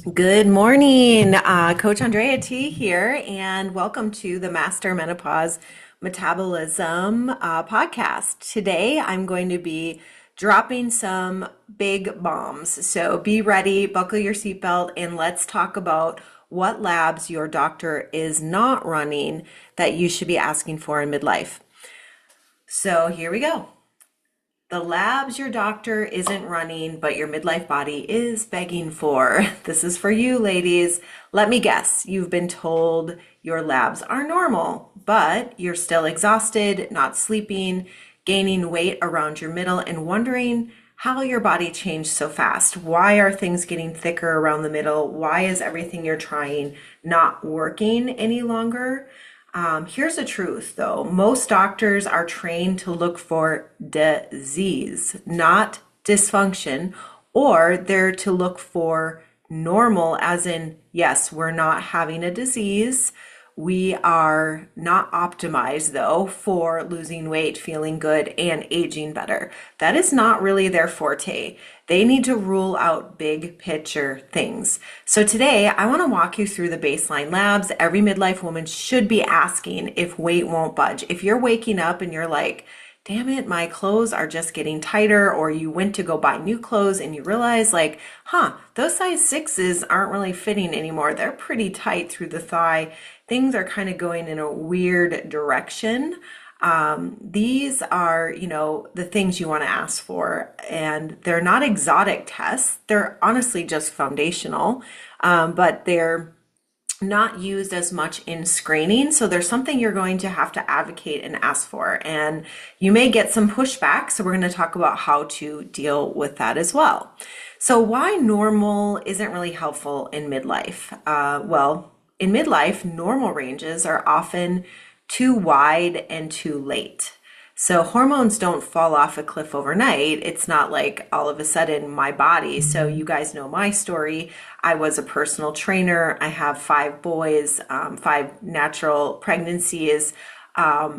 Good morning, Coach Andrea T here, and welcome to the Master Menopause Metabolism podcast. Today, I'm going to be dropping some big bombs. So be ready, buckle your seatbelt, and let's talk about what labs your doctor is not running that you should be asking for in midlife. So here we go. The labs your doctor isn't running, but your midlife body is begging for. This is for you, ladies. Let me guess, you've been told your labs are normal, but you're still exhausted, not sleeping, gaining weight around your middle, and wondering how your body changed so fast. Why are things getting thicker around the middle? Why is everything you're trying not working any longer? Here's the truth though. Most doctors are trained to look for disease, not dysfunction, or they're to look for normal, as in, yes, we're not having a disease. We are not optimized though for losing weight, feeling good, and aging better. That is not really their forte. They need to rule out big picture things. So today I want to walk you through the baseline labs every midlife woman should be asking if weight won't budge. If you're waking up and you're like, damn it, my clothes are just getting tighter, or you went to go buy new clothes and you realize like, those size sixes aren't really fitting anymore. They're pretty tight through the thigh. Things are kind of going in a weird direction. These are, the things you want to ask for, and they're not exotic tests. They're honestly just foundational, but they're not used as much in screening. So there's something you're going to have to advocate and ask for. And you may get some pushback. So we're going to talk about how to deal with that as well. So why normal isn't really helpful in midlife? Well, in midlife, normal ranges are often too wide and too late. So hormones don't fall off a cliff overnight. It's not like all of a sudden my body. So you guys know my story. I was a personal trainer. I have 5 boys, 5 natural pregnancies,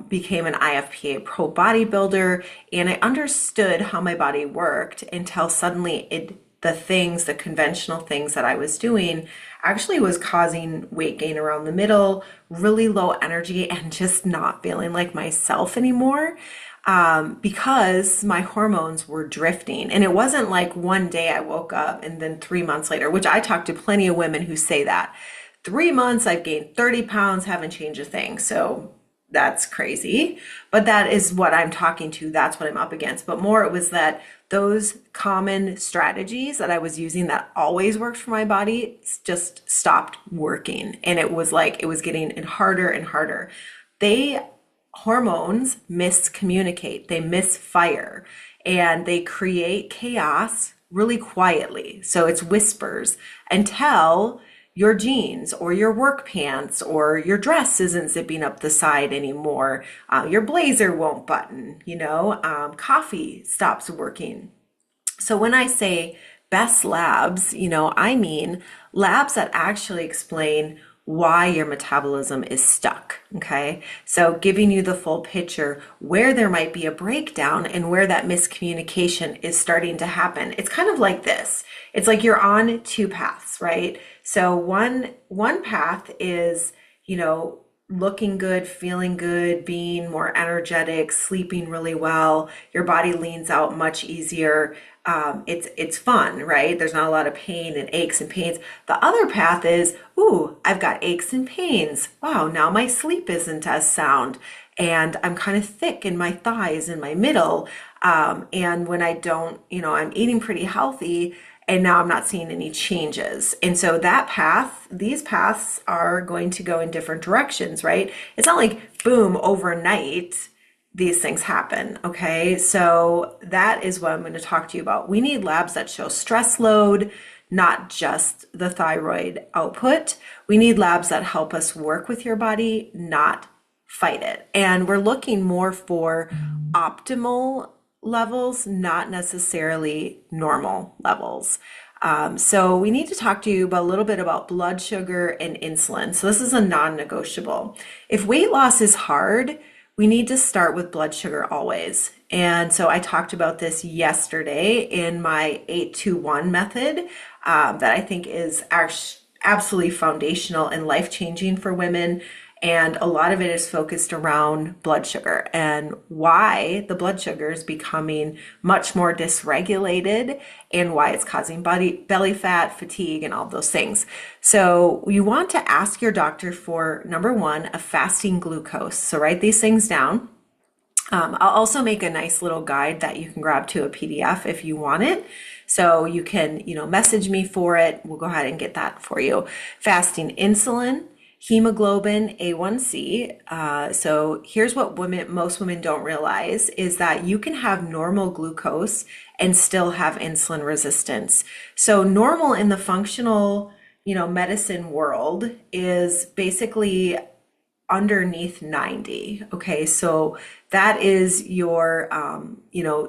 became an IFPA pro bodybuilder, and I understood how my body worked until suddenly the conventional things that I was doing actually was causing weight gain around the middle, really low energy, and just not feeling like myself anymore, because my hormones were drifting. And it wasn't like one day I woke up and then 3 months later, which I talk to plenty of women who say that. 3 months, I've gained 30 pounds, haven't changed a thing. So that's crazy. But that is what I'm talking to. That's what I'm up against. But more, it was that those common strategies that I was using that always worked for my body just stopped working. And it was like it was getting harder and harder. Hormones miscommunicate, they misfire, and they create chaos really quietly. So it's whispers until your jeans or your work pants or your dress isn't zipping up the side anymore. Your blazer won't button, coffee stops working. So when I say best labs, I mean labs that actually explain why your metabolism is stuck. Okay. So giving you the full picture where there might be a breakdown and where that miscommunication is starting to happen. It's kind of like this. It's like you're on 2 paths, right? So one path is, looking good, feeling good, being more energetic, sleeping really well. Your body leans out much easier. It's fun, right? There's not a lot of pain and aches and pains. The other path is, ooh, I've got aches and pains. Wow, now my sleep isn't as sound, and I'm kind of thick in my thighs and my middle. And when I don't, I'm eating pretty healthy, and now I'm not seeing any changes. And so these paths are going to go in different directions, right? It's not like boom, overnight, these things happen. Okay. So that is what I'm going to talk to you about. We need labs that show stress load, not just the thyroid output. We need labs that help us work with your body, not fight it. And we're looking more for optimal levels, not necessarily normal levels. So we need to talk to you about a little bit about blood sugar and insulin. So this is a non-negotiable. If weight loss is hard, we need to start with blood sugar always. And so I talked about this yesterday in my 821 method that I think is absolutely foundational and life-changing for women. And a lot of it is focused around blood sugar and why the blood sugar is becoming much more dysregulated and why it's causing belly fat, fatigue, and all those things. So you want to ask your doctor for, number one, a fasting glucose. So write these things down. I'll also make a nice little guide that you can grab to a PDF if you want it. So you can, message me for it. We'll go ahead and get that for you. Fasting insulin, hemoglobin, A1C. So here's what most women don't realize is that you can have normal glucose and still have insulin resistance. So normal in the functional, medicine world is basically underneath 90. Okay, so that is your,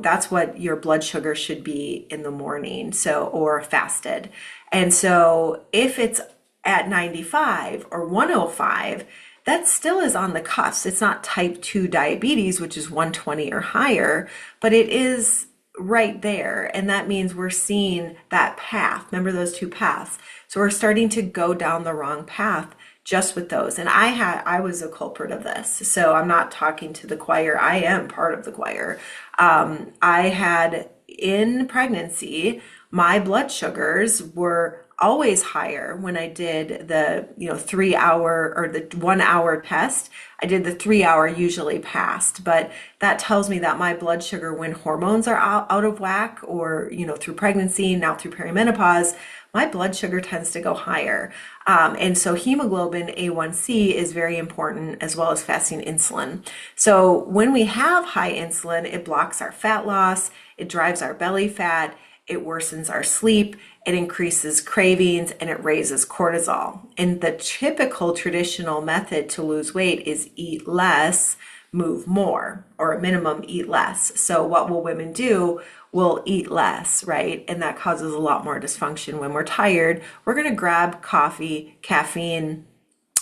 that's what your blood sugar should be in the morning, so, or fasted. And so if it's at 95 or 105, that still is on the cusp. It's not type 2 diabetes, which is 120 or higher, but it is right there. And that means we're seeing that path. Remember those two paths. So we're starting to go down the wrong path just with those. And I was a culprit of this. So I'm not talking to the choir. I am part of the choir. I had in pregnancy, my blood sugars were always higher when I did the 3 hour or the 1 hour test. I did the 3 hour usually passed, but that tells me that my blood sugar when hormones are out of whack or through pregnancy, now through perimenopause, my blood sugar tends to go higher. And so hemoglobin A1C is very important as well as fasting insulin. So when we have high insulin, it blocks our fat loss, it drives our belly fat, it worsens our sleep, it increases cravings, and it raises cortisol. And the typical traditional method to lose weight is eat less, move more, or at minimum eat less. So what will women do? We'll eat less, right? And that causes a lot more dysfunction. When we're tired, we're going to grab coffee, caffeine.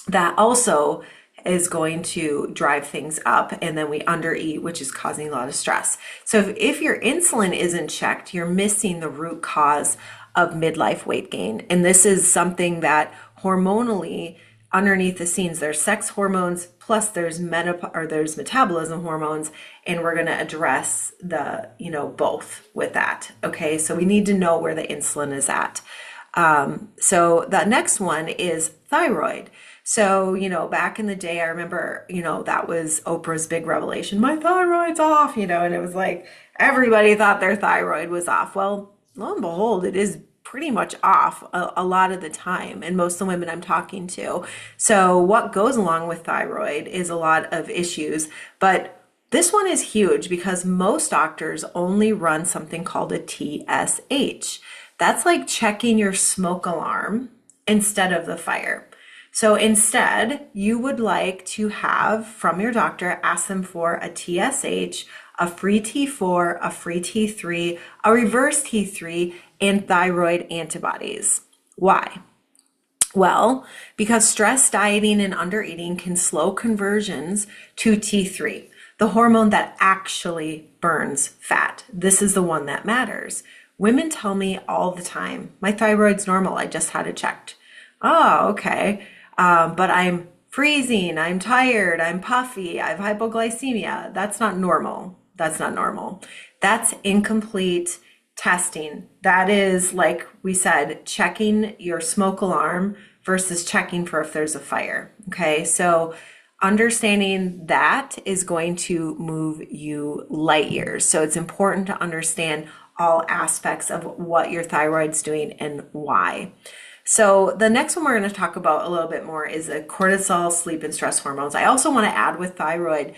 That also is going to drive things up, and then we undereat, which is causing a lot of stress. So if your insulin isn't checked, you're missing the root cause of midlife weight gain. And this is something that hormonally underneath the scenes, there's sex hormones, plus there's there's metabolism hormones, and we're going to address the, both with that. Okay. So we need to know where the insulin is at. So the next one is thyroid. So, back in the day, I remember, that was Oprah's big revelation. My thyroid's off, and it was like everybody thought their thyroid was off. Well, lo and behold, it is pretty much off a lot of the time, and most of the women I'm talking to. So what goes along with thyroid is a lot of issues, but this one is huge because most doctors only run something called a TSH. That's like checking your smoke alarm instead of the fire. So instead, you would like to have from your doctor, ask them for a TSH, a free T4, a free T3, a reverse T3, and thyroid antibodies. Why? Well, because stress dieting and undereating can slow conversions to T3, the hormone that actually burns fat. This is the one that matters. Women tell me all the time, my thyroid's normal, I just had it checked. Oh, okay. But I'm freezing, I'm tired, I'm puffy, I have hypoglycemia. That's not normal. That's not normal. That's incomplete testing. That is, like we said, checking your smoke alarm versus checking for if there's a fire. Okay, so understanding that is going to move you light years. So it's important to understand all aspects of what your thyroid's doing and why. So the next one we're going to talk about a little bit more is the cortisol, sleep, and stress hormones. I also want to add with thyroid,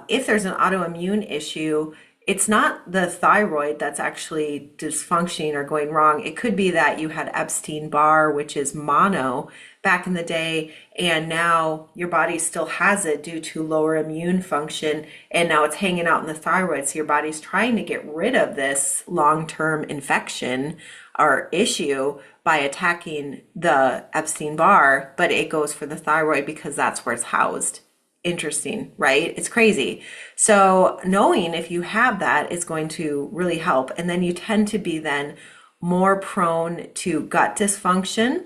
if there's an autoimmune issue, it's not the thyroid that's actually dysfunctioning or going wrong. It could be that you had Epstein-Barr, which is mono back in the day, and now your body still has it due to lower immune function, and now it's hanging out in the thyroid. So your body's trying to get rid of this long-term infection or issue by attacking the Epstein-Barr, but it goes for the thyroid because that's where it's housed. interesting, right? It's crazy. So knowing if you have that is going to really help. And then you tend to be then more prone to gut dysfunction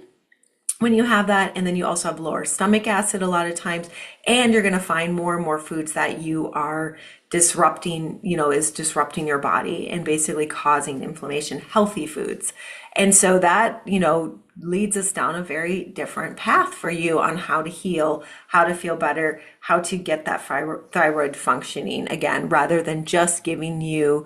when you have that. And then you also have lower stomach acid a lot of times, and you're going to find more and more foods that you are disrupting, is disrupting your body and basically causing inflammation, healthy foods. And so that, leads us down a very different path for you on how to heal, how to feel better, how to get that thyroid functioning again, rather than just giving you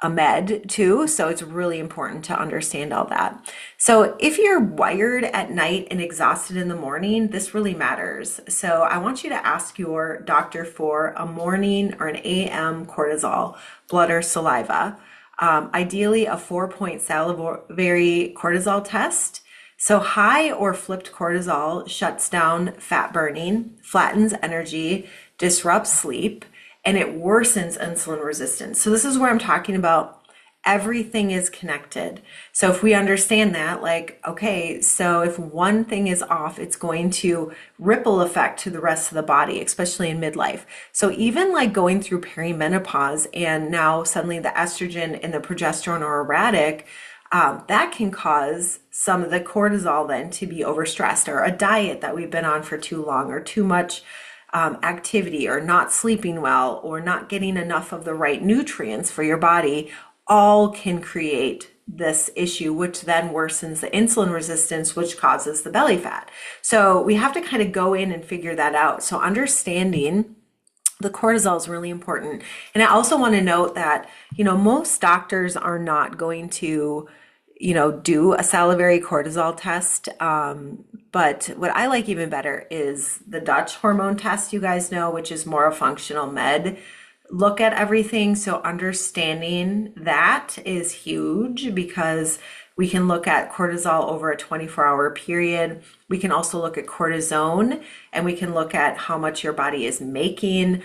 a med too. So it's really important to understand all that. So if you're wired at night and exhausted in the morning, this really matters. So I want you to ask your doctor for a morning or an AM cortisol, blood or saliva. Ideally a 4-point salivary cortisol test. So high or flipped cortisol shuts down fat burning, flattens energy, disrupts sleep, and it worsens insulin resistance. So this is where I'm talking about everything is connected. So if we understand that, like, okay, so if one thing is off, it's going to ripple effect to the rest of the body, especially in midlife. So even like going through perimenopause and now suddenly the estrogen and the progesterone are erratic, that can cause some of the cortisol then to be overstressed, or a diet that we've been on for too long, or too much activity, or not sleeping well, or not getting enough of the right nutrients for your body, all can create this issue, which then worsens the insulin resistance, which causes the belly fat. So we have to kind of go in and figure that out. So understanding the cortisol is really important. And I also want to note that, most doctors are not going to, do a salivary cortisol test. But what I like even better is the Dutch hormone test, you guys know, which is more a functional med look at everything. So understanding that is huge, because we can look at cortisol over a 24-hour period. We can also look at cortisone, and we can look at how much your body is making.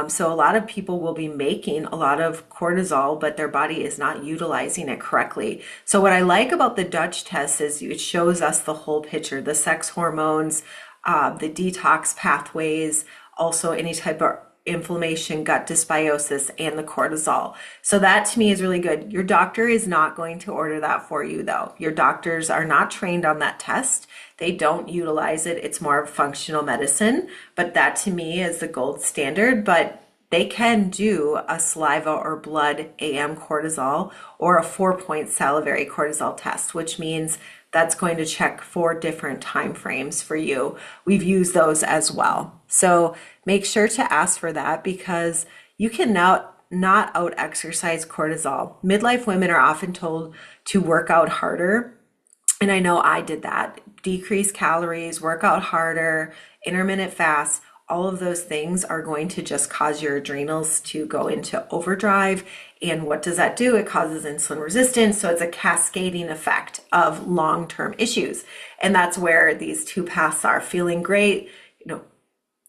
So a lot of people will be making a lot of cortisol, but their body is not utilizing it correctly. So what I like about the Dutch test is it shows us the whole picture, the sex hormones, the detox pathways, also any type of inflammation, gut dysbiosis, and the cortisol. So that to me is really good. Your doctor is not going to order that for you though. Your doctors are not trained on that test. They don't utilize it. It's more of functional medicine, but that to me is the gold standard. But they can do a saliva or blood AM cortisol, or a 4-point salivary cortisol test, which means that's going to check 4 different time frames for you. We've used those as well. So make sure to ask for that, because you can now not out exercise cortisol. Midlife women are often told to work out harder. And I know I did that. Decrease calories, work out harder, intermittent fast. All of those things are going to just cause your adrenals to go into overdrive. And what does that do? It causes insulin resistance. So it's a cascading effect of long-term issues. And that's where these 2 paths are: feeling great,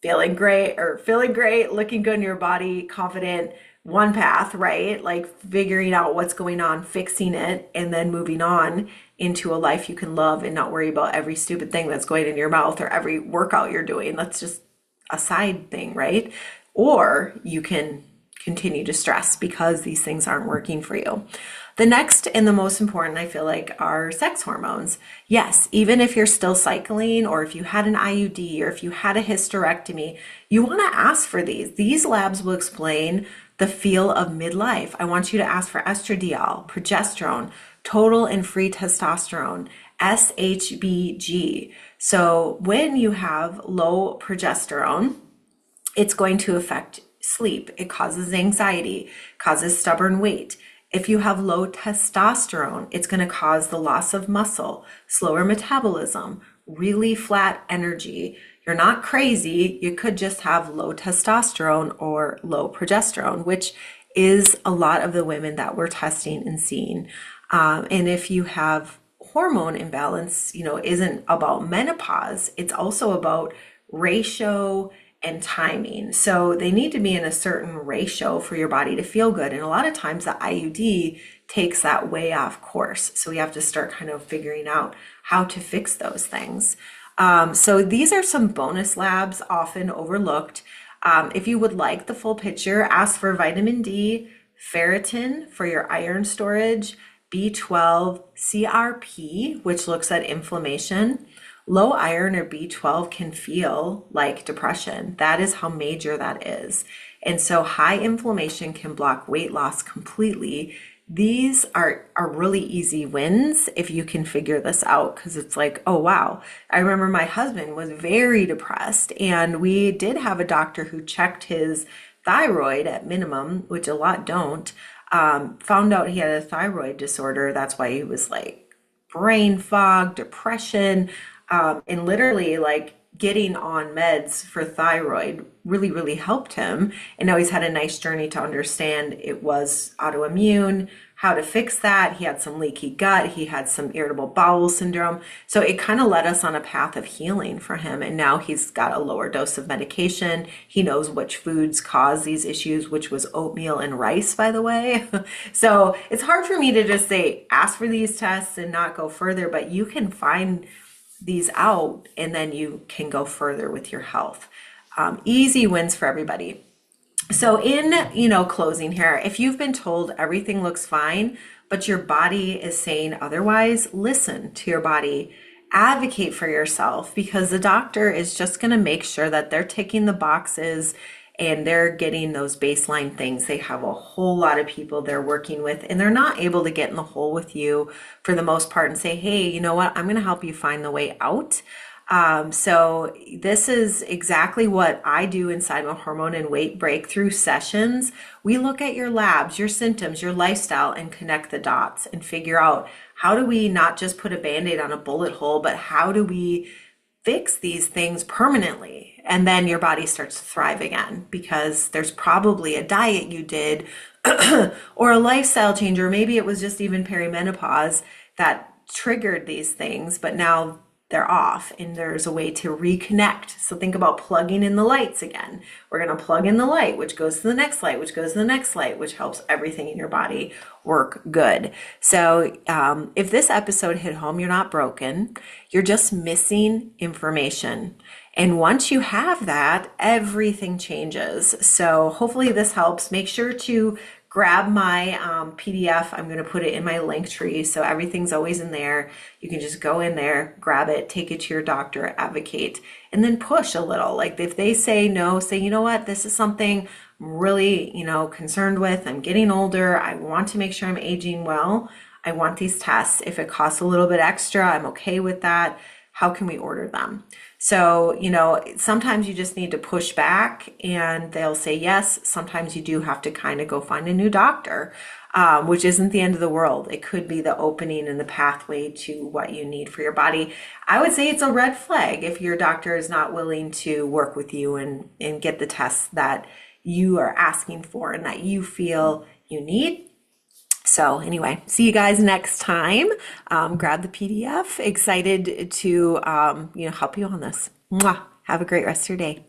feeling great, looking good in your body, confident, one path, right? Like figuring out what's going on, fixing it, and then moving on into a life you can love and not worry about every stupid thing that's going in your mouth or every workout you're doing. That's just a side thing, right? Or you can continue to stress because these things aren't working for you. The next and the most important, I feel like, are sex hormones. Yes, even if you're still cycling, or if you had an IUD, or if you had a hysterectomy, you want to ask for these. These labs will explain the feel of midlife. I want you to ask for estradiol, progesterone, total and free testosterone, SHBG. So when you have low progesterone, it's going to affect sleep. It causes anxiety, causes stubborn weight. If you have low testosterone, it's going to cause the loss of muscle, slower metabolism, really flat energy. You're not crazy. You could just have low testosterone or low progesterone, which is a lot of the women that we're testing and seeing. And if you have hormone imbalance, isn't about menopause, it's also about ratio and timing. So they need to be in a certain ratio for your body to feel good. And a lot of times the IUD takes that way off course. So we have to start kind of figuring out how to fix those things. So these are some bonus labs often overlooked. If you would like the full picture, ask for vitamin D, ferritin for your iron storage, B12, CRP, which looks at inflammation. Low iron or B12 can feel like depression. That is how major that is. And so high inflammation can block weight loss completely. These are really easy wins if you can figure this out, because it's like, oh wow. I remember my husband was very depressed, and we did have a doctor who checked his thyroid at minimum, which a lot don't. Found out he had a thyroid disorder. That's why he was like brain fog, depression, and literally like getting on meds for thyroid really helped him. And now he's had a nice journey to understand it was autoimmune, how to fix that. He had some leaky gut, he had some irritable bowel syndrome. So it kind of led us on a path of healing for him. And now he's got a lower dose of medication. He knows which foods cause these issues, which was oatmeal and rice, by the way. So it's hard for me to just say, ask for these tests and not go further, but you can find these out and then you can go further with your health. Easy wins for everybody. So in, closing here, if you've been told everything looks fine, but your body is saying otherwise, listen to your body. Advocate for yourself, because the doctor is just going to make sure that they're ticking the boxes and they're getting those baseline things. They have a whole lot of people they're working with, and they're not able to get in the hole with you for the most part and say, hey, you know what, I'm going to help you find the way out. So this is exactly what I do inside my hormone and weight breakthrough sessions. We look at your labs, your symptoms, your lifestyle, and connect the dots and figure out, how do we not just put a Band-Aid on a bullet hole, but how do we fix these things permanently? And then your body starts to thrive again, because there's probably a diet you did or a lifestyle change, or maybe it was just even perimenopause that triggered these things, but now they're off and there's a way to reconnect. So think about plugging in the lights again. We're going to plug in the light, which goes to the next light, which goes to the next light, which helps everything in your body work good. So if this episode hit home, you're not broken. You're just missing information. And once you have that, everything changes. So hopefully this helps. Make sure to grab my PDF. I'm going to put it in my link tree. So everything's always in there. You can just go in there, grab it, take it to your doctor, advocate, and then push a little. Like if they say no, say, you know what, this is something I'm really, concerned with. I'm getting older. I want to make sure I'm aging well. I want these tests. If it costs a little bit extra, I'm okay with that. How can we order them? So, sometimes you just need to push back and they'll say yes. Sometimes you do have to kind of go find a new doctor, which isn't the end of the world. It could be the opening and the pathway to what you need for your body. I would say it's a red flag if your doctor is not willing to work with you and get the tests that you are asking for and that you feel you need. So anyway, see you guys next time. Grab the PDF. Excited to help you on this. Mwah. Have a great rest of your day.